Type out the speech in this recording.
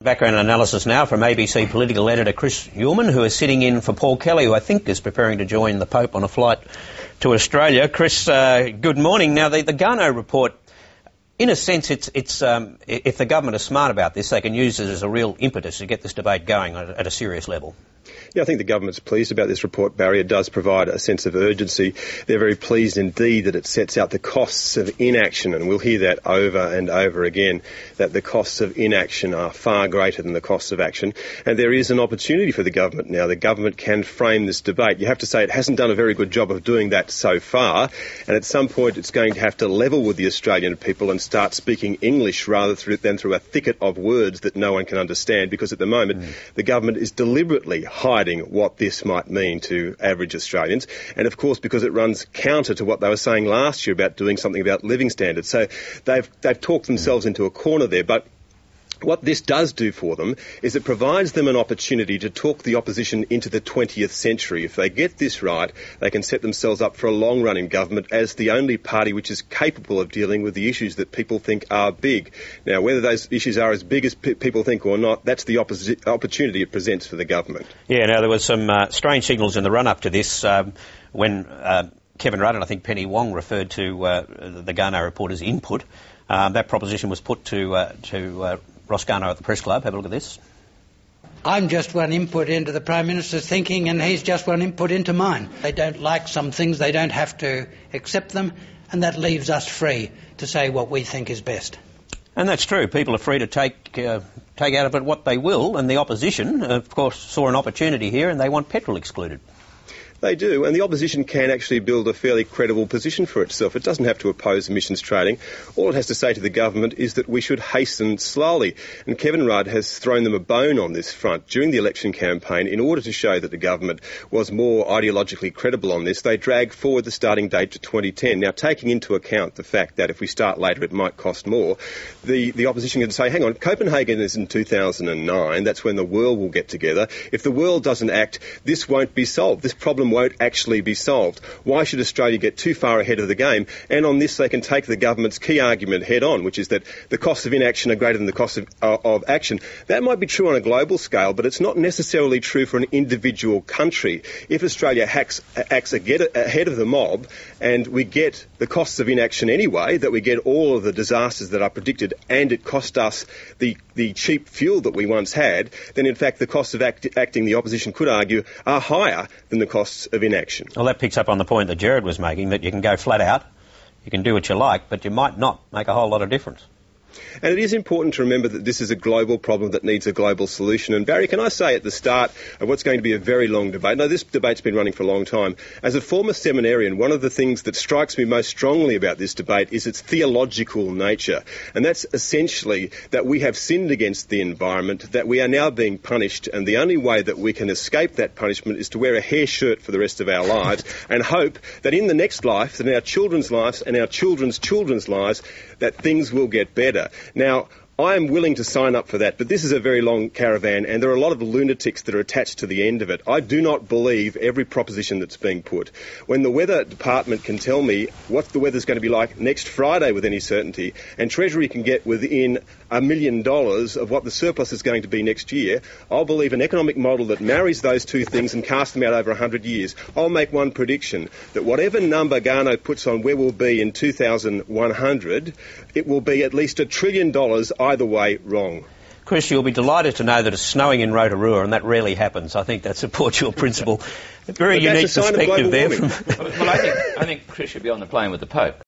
Background analysis now from ABC political editor Chris Uhlmann, who is sitting in for Paul Kelly, who I think is preparing to join the Pope on a flight to Australia. Chris, good morning. Now, the Garnaut report, in a sense, it's if the government is smart about this, they can use it as a real impetus to get this debate going at a serious level. Yeah, I think the government's pleased about this report, Barry. It does provide a sense of urgency. They're very pleased indeed that it sets out the costs of inaction, and we'll hear that over and over again, that the costs of inaction are far greater than the costs of action. And there is an opportunity for the government now. The government can frame this debate. You have to say it hasn't done a very good job of doing that so far, and at some point it's going to have to level with the Australian people and start speaking English rather than through a thicket of words that no one can understand, because at the moment the government is deliberately hiding what this might mean to average Australians, and of course because it runs counter to what they were saying last year about doing something about living standards. So they've talked themselves into a corner there, but what this does do for them is it provides them an opportunity to talk the opposition into the 20th century. If they get this right, they can set themselves up for a long run in government as the only party which is capable of dealing with the issues that people think are big. Now, whether those issues are as big as people think or not, that's the opportunity it presents for the government. Yeah, now there was some strange signals in the run-up to this when Kevin Rudd and I think Penny Wong referred to the Garnaut report as input. That proposition was put to Ross Garnaut at the Press Club. Have a look at this. I'm just one input into the Prime Minister's thinking, and he's just one input into mine. They don't like some things, they don't have to accept them, and that leaves us free to say what we think is best. And that's true. People are free to take out of it what they will, and the opposition, of course, saw an opportunity here, and they want petrol excluded. They do, and the opposition can actually build a fairly credible position for itself. It doesn't have to oppose emissions trading. All it has to say to the government is that we should hasten slowly. And Kevin Rudd has thrown them a bone on this front during the election campaign in order to show that the government was more ideologically credible on this. They dragged forward the starting date to 2010. Now, taking into account the fact that if we start later it might cost more, the opposition can say, hang on, Copenhagen is in 2009. That's when the world will get together. If the world doesn't act, this won't be solved. This problem won't actually be solved. Why should Australia get too far ahead of the game? And on this they can take the government's key argument head on, which is that the costs of inaction are greater than the costs of action. That might be true on a global scale, but it's not necessarily true for an individual country. If Australia acts ahead of the mob and we get the costs of inaction anyway, that we get all of the disasters that are predicted and it cost us the cheap fuel that we once had, then in fact the costs of acting, the opposition could argue, are higher than the costs of inaction. Well, that picks up on the point that Jared was making, that you can go flat out, you can do what you like, but you might not make a whole lot of difference. And it is important to remember that this is a global problem that needs a global solution. And Barry, can I say at the start of what's going to be a very long debate, no, this debate's been running for a long time, as a former seminarian, one of the things that strikes me most strongly about this debate is its theological nature. And that's essentially that we have sinned against the environment, that we are now being punished, and the only way that we can escape that punishment is to wear a hair shirt for the rest of our lives and hope that in the next life, that in our children's lives and our children's children's lives, that things will get better. Now, I am willing to sign up for that, but this is a very long caravan and there are a lot of lunatics that are attached to the end of it. I do not believe every proposition that's being put. When the weather department can tell me what the weather's going to be like next Friday with any certainty, and Treasury can get within $1 million of what the surplus is going to be next year, I'll believe an economic model that marries those two things and casts them out over 100 years. I'll make one prediction, that whatever number Garnaut puts on where we'll be in 2100, it will be at least $1 trillion either way wrong. Chris, you'll be delighted to know that it's snowing in Rotorua, and that rarely happens. I think that supports your principle. A very unique perspective there. Well, I think Chris should be on the plane with the Pope.